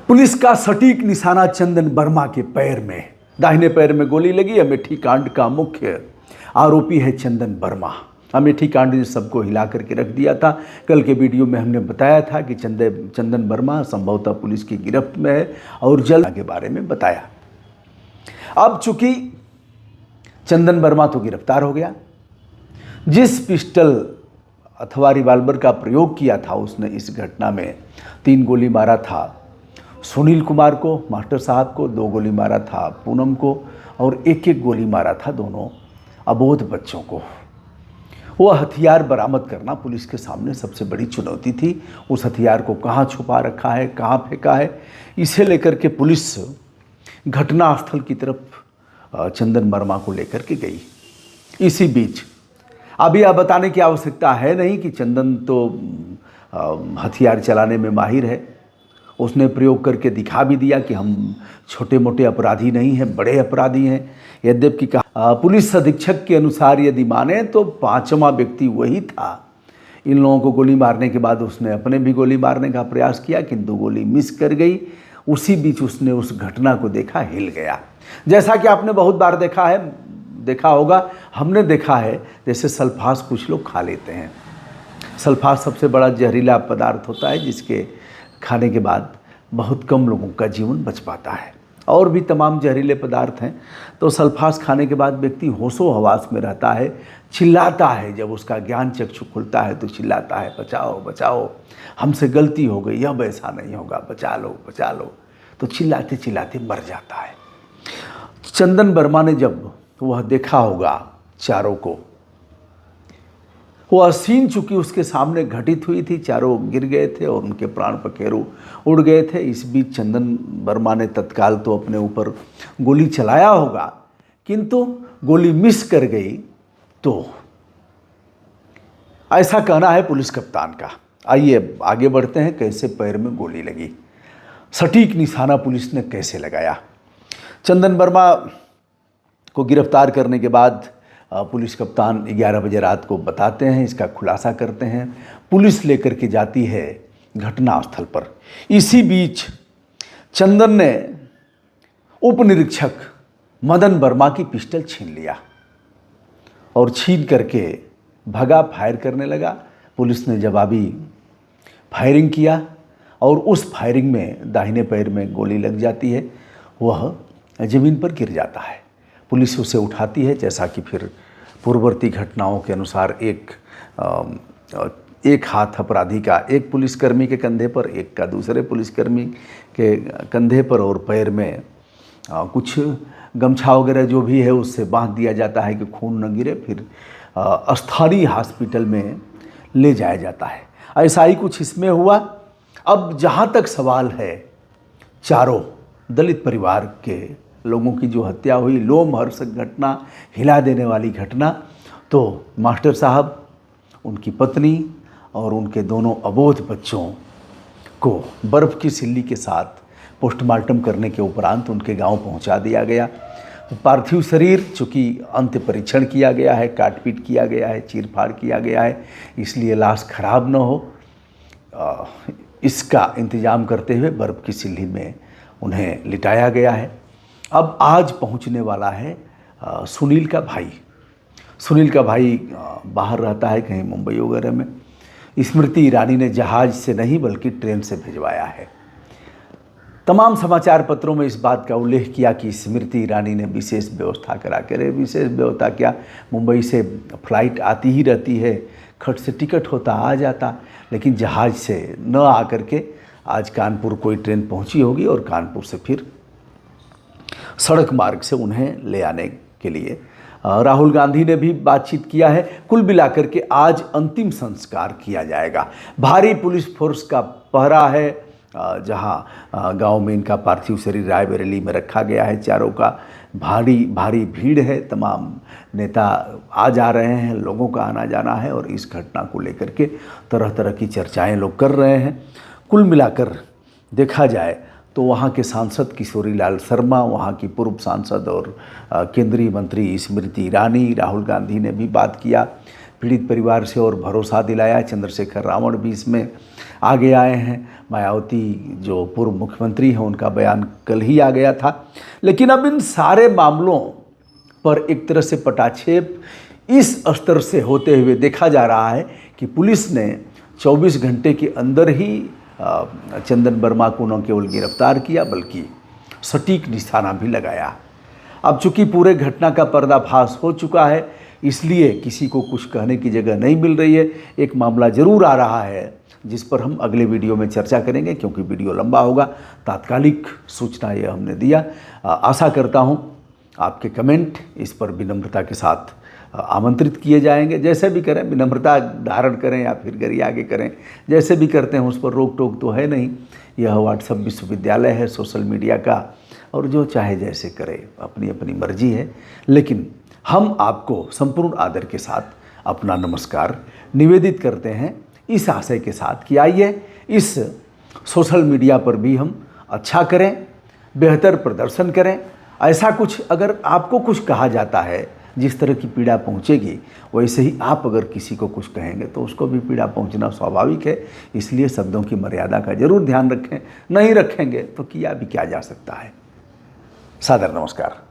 Police का सटीक निशाना चंदन वर्मा के पैर में। दाहिने पैर में गोली लगी। अमेठी कांड का मुख्य आरोपी है चंदन वर्मा। अमेठी कांड ने सबको हिला करके रख दिया था। कल के वीडियो में हमने बताया था कि चंदन वर्मा संभवतः पुलिस की गिरफ्त में है और जल्द के बारे में बताया। अब चूंकि चंदन वर्मा तो गिरफ्तार हो गया, जिस पिस्टल अथवा रिवाल्वर का प्रयोग किया था उसने इस घटना में 3 गोली मारा था सुनील कुमार को, मास्टर साहब को, 2 गोली मारा था पूनम को और 1-1 गोली मारा था दोनों अबोध बच्चों को। वह हथियार बरामद करना पुलिस के सामने सबसे बड़ी चुनौती थी। उस हथियार को कहाँ छुपा रखा है, कहाँ फेंका है, इसे लेकर के पुलिस घटनास्थल की तरफ चंदन वर्मा को लेकर के गई। इसी बीच अभी यह बताने की आवश्यकता है नहीं कि चंदन तो हथियार चलाने में माहिर है। उसने प्रयोग करके दिखा भी दिया कि हम छोटे मोटे अपराधी नहीं हैं, बड़े अपराधी हैं। यद्यपि पुलिस अधीक्षक के अनुसार यदि माने तो 5वां व्यक्ति वही था। इन लोगों को गोली मारने के बाद उसने अपने भी गोली मारने का प्रयास किया, किंतु गोली मिस कर गई। उसी बीच उसने उस घटना को देखा, हिल गया। जैसा कि आपने बहुत बार देखा होगा, हमने देखा है, जैसे सल्फास कुछ लोग खा लेते हैं। सल्फास सबसे बड़ा जहरीला पदार्थ होता है जिसके खाने के बाद बहुत कम लोगों का जीवन बच पाता है। और भी तमाम जहरीले पदार्थ हैं। तो सल्फास खाने के बाद व्यक्ति होशो हवास में रहता है, चिल्लाता है। जब उसका ज्ञान चक्षु खुलता है तो चिल्लाता है, बचाओ बचाओ, हमसे गलती हो गई, अब ऐसा नहीं होगा, बचा लो बचा लो। तो चिल्लाते चिल्लाते मर जाता है। चंदन वर्मा ने जब वह देखा होगा चारों को, वह सीन चूंकि उसके सामने घटित हुई थी, चारों गिर गए थे और उनके प्राण पखेरु उड़ गए थे। इस बीच चंदन वर्मा ने तत्काल तो अपने ऊपर गोली चलाया होगा, किंतु गोली मिस कर गई। तो ऐसा कहना है पुलिस कप्तान का। आइए आगे बढ़ते हैं, कैसे पैर में गोली लगी, सटीक निशाना पुलिस ने कैसे लगाया। चंदन वर्मा को गिरफ्तार करने के बाद पुलिस कप्तान 11 बजे रात को बताते हैं, इसका खुलासा करते हैं। पुलिस लेकर के जाती है घटनास्थल पर। इसी बीच चंदन ने उप निरीक्षक मदन वर्मा की पिस्टल छीन लिया और छीन करके भगा, फायर करने लगा। पुलिस ने जवाबी फायरिंग किया और उस फायरिंग में दाहिने पैर में गोली लग जाती है। वह ज़मीन पर गिर जाता है। पुलिस उसे उठाती है। जैसा कि फिर पूर्ववर्ती घटनाओं के अनुसार एक हाथ अपराधी का एक पुलिसकर्मी के कंधे पर, एक का दूसरे पुलिसकर्मी के कंधे पर और पैर में कुछ गमछा वगैरह जो भी है उससे बांध दिया जाता है कि खून न गिरे। फिर स्थानीय हॉस्पिटल में ले जाया जाता है। ऐसा ही कुछ इसमें हुआ। अब जहाँ तक सवाल है, चारों दलित परिवार के लोगों की जो हत्या हुई, लोमहर्षक घटना, हिला देने वाली घटना, तो मास्टर साहब, उनकी पत्नी और उनके दोनों अबोध बच्चों को बर्फ़ की सिल्ली के साथ पोस्टमार्टम करने के उपरांत उनके गांव पहुंचा दिया गया। पार्थिव शरीर चूँकि अंत्य परीक्षण किया गया है, काटपीट किया गया है, चीरफाड़ किया गया है, इसलिए लाश खराब न हो, इसका इंतज़ाम करते हुए बर्फ़ की सिल्ली में उन्हें लिटाया गया है। अब आज पहुंचने वाला है सुनील का भाई। सुनील का भाई बाहर रहता है कहीं मुंबई वगैरह में। स्मृति ईरानी ने जहाज़ से नहीं बल्कि ट्रेन से भिजवाया है। तमाम समाचार पत्रों में इस बात का उल्लेख किया कि स्मृति ईरानी ने विशेष व्यवस्था करा के, विशेष व्यवस्था क्या, मुंबई से फ्लाइट आती ही रहती है, खट से टिकट होता आ जाता, लेकिन जहाज़ से न आकर के आज कानपुर कोई ट्रेन पहुंची होगी और कानपुर से फिर सड़क मार्ग से उन्हें ले आने के लिए राहुल गांधी ने भी बातचीत किया है। कुल मिलाकर के आज अंतिम संस्कार किया जाएगा। भारी पुलिस फोर्स का पहरा है। जहां गांव में इनका पार्थिव शरीर रायबरेली में रखा गया है। चारों का भारी भीड़ है। तमाम नेता आ जा रहे हैं, लोगों का आना जाना है और इस घटना को लेकर के तरह तरह की चर्चाएं लोग कर रहे हैं। कुल मिलाकर देखा जाए तो वहाँ के सांसद किशोरी लाल शर्मा, वहाँ की पूर्व सांसद और केंद्रीय मंत्री स्मृति ईरानी, राहुल गांधी ने भी बात किया पीड़ित परिवार से और भरोसा दिलाया। चंद्रशेखर रावण भी इसमें आगे आए हैं। मायावती जो पूर्व मुख्यमंत्री हैं उनका बयान कल ही आ गया था। लेकिन अब इन सारे मामलों पर एक तरह से पटाक्षेप इस स्तर से होते हुए देखा जा रहा है कि पुलिस ने 24 घंटे के अंदर ही चंदन वर्मा को न केवल गिरफ्तार किया बल्कि सटीक निशाना भी लगाया। अब चूंकि पूरे घटना का पर्दाफाश हो चुका है, इसलिए किसी को कुछ कहने की जगह नहीं मिल रही है। एक मामला ज़रूर आ रहा है जिस पर हम अगले वीडियो में चर्चा करेंगे, क्योंकि वीडियो लंबा होगा। तात्कालिक सूचना ये हमने दिया। आशा करता हूँ आपके कमेंट इस पर विनम्रता के साथ आमंत्रित किए जाएंगे। जैसे भी करें, विनम्रता धारण करें या फिर गरिया आगे करें, जैसे भी करते हैं उस पर रोक टोक तो है नहीं। यह व्हाट्सएप विश्वविद्यालय है सोशल मीडिया का, और जो चाहे जैसे करे, अपनी अपनी मर्जी है। लेकिन हम आपको संपूर्ण आदर के साथ अपना नमस्कार निवेदित करते हैं, इस आशय के साथ कि आइए इस सोशल मीडिया पर भी हम अच्छा करें, बेहतर प्रदर्शन करें। ऐसा कुछ अगर आपको कुछ कहा जाता है, जिस तरह की पीड़ा पहुंचेगी, वैसे ही आप अगर किसी को कुछ कहेंगे तो उसको भी पीड़ा पहुंचना स्वाभाविक है। इसलिए शब्दों की मर्यादा का जरूर ध्यान रखें। नहीं रखेंगे तो किया भी क्या जा सकता है। सादर नमस्कार।